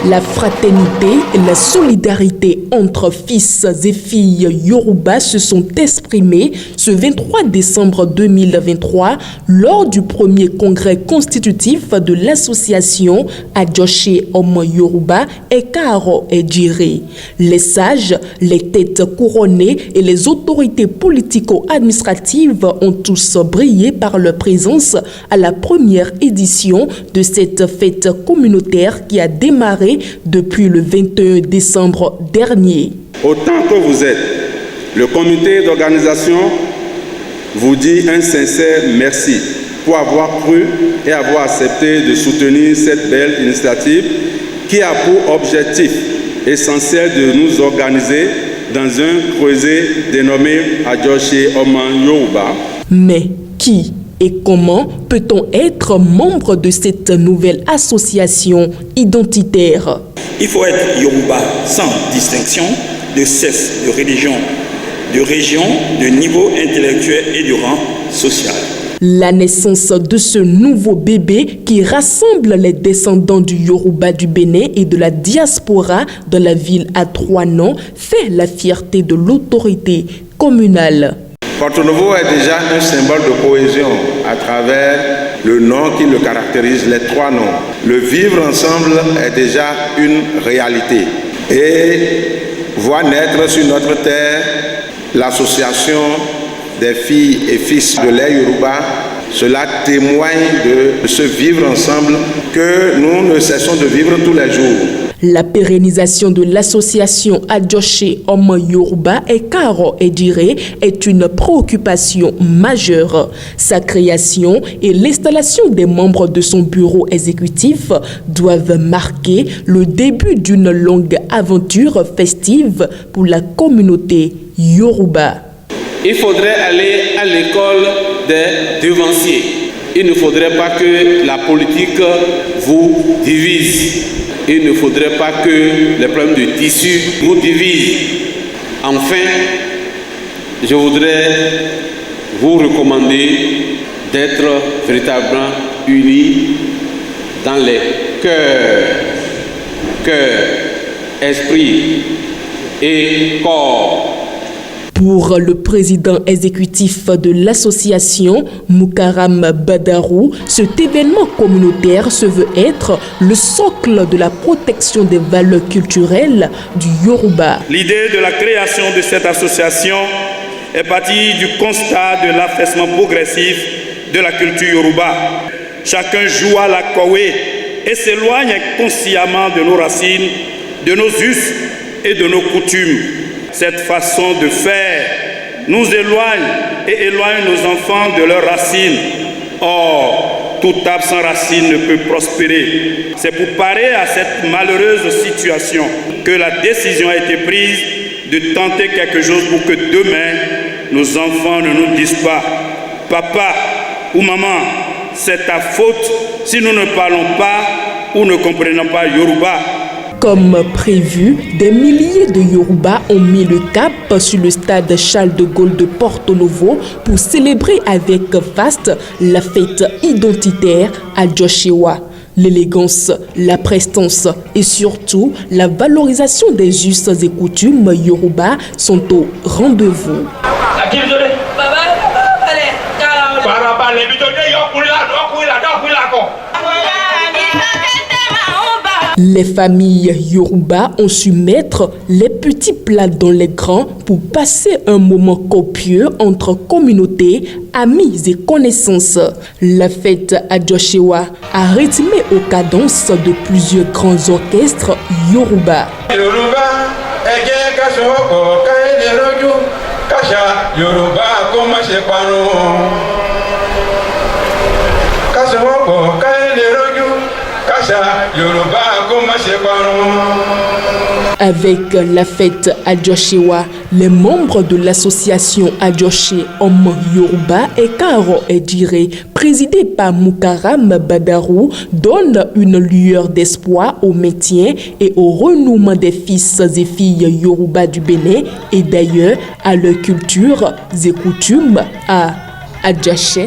La fraternité et la solidarité entre fils et filles Yoruba se sont exprimées ce 23 décembre 2023 lors du premier congrès constitutif de l'association Adjoche Omo Yoruba et Karo Ejire. Les sages, les têtes couronnées et les autorités politico-administratives ont tous brillé par leur présence à la première édition de cette fête communautaire qui a démarré depuis le 21 décembre dernier. Autant que vous êtes, le comité d'organisation vous dit un sincère merci pour avoir cru et avoir accepté de soutenir cette belle initiative qui a pour objectif essentiel de nous organiser dans un creuset dénommé Adjoche Omo Yoruba. Mais qui et comment peut-on être membre de cette nouvelle association identitaire? Il faut être Yoruba sans distinction de sexe, de religion, de région, de niveau intellectuel et de rang social. La naissance de ce nouveau bébé qui rassemble les descendants du Yoruba du Bénin et de la diaspora dans la ville à 3 noms fait la fierté de l'autorité communale. Porto Novo est déjà un symbole de cohésion à travers le nom qui le caractérise, les 3 noms. Le vivre ensemble est déjà une réalité. Et voir naître sur notre terre l'association des filles et fils de l'air Yoruba, cela témoigne de ce vivre ensemble que nous ne cessons de vivre tous les jours. La pérennisation de l'association Adjoche Omo Yoruba et Karo Ejire est une préoccupation majeure. Sa création et l'installation des membres de son bureau exécutif doivent marquer le début d'une longue aventure festive pour la communauté Yoruba. Il faudrait aller à l'école des devanciers. Il ne faudrait pas que la politique vous divise. Il ne faudrait pas que les problèmes de tissu vous divisent. Enfin, je voudrais vous recommander d'être véritablement unis dans les cœurs, esprit et corps. Pour le président exécutif de l'association, Mukaram Badarou, cet événement communautaire se veut être le socle de la protection des valeurs culturelles du Yoruba. L'idée de la création de cette association est partie du constat de l'affaissement progressif de la culture Yoruba. Chacun joue à la Kowe et s'éloigne inconsciemment de nos racines, de nos us et de nos coutumes. Cette façon de faire nous éloigne et éloigne nos enfants de leurs racines. Or, tout arbre sans racines ne peut prospérer. C'est pour parer à cette malheureuse situation que la décision a été prise de tenter quelque chose pour que demain, nos enfants ne nous disent pas « Papa ou maman, c'est ta faute si nous ne parlons pas ou ne comprenons pas Yoruba ». Comme prévu, des milliers de Yoruba ont mis le cap sur le stade Charles de Gaulle de Porto Novo pour célébrer avec faste la fête identitaire Adjochewa. L'élégance, la prestance et surtout la valorisation des us et coutumes Yoruba sont au rendez-vous. Les familles Yoruba ont su mettre les petits plats dans les grands pour passer un moment copieux entre communautés, amis et connaissances. La fête Adjochewa a rythmé aux cadences de plusieurs grands orchestres Yoruba. Avec la fête Adjochewa, les membres de l'association Adjoche Omo Yoruba et Karo Ejire, présidée par Mukaram Badarou, donnent une lueur d'espoir au maintien et au renouement des fils et filles Yoruba du Bénin et d'ailleurs à leur culture et coutumes à Adjoche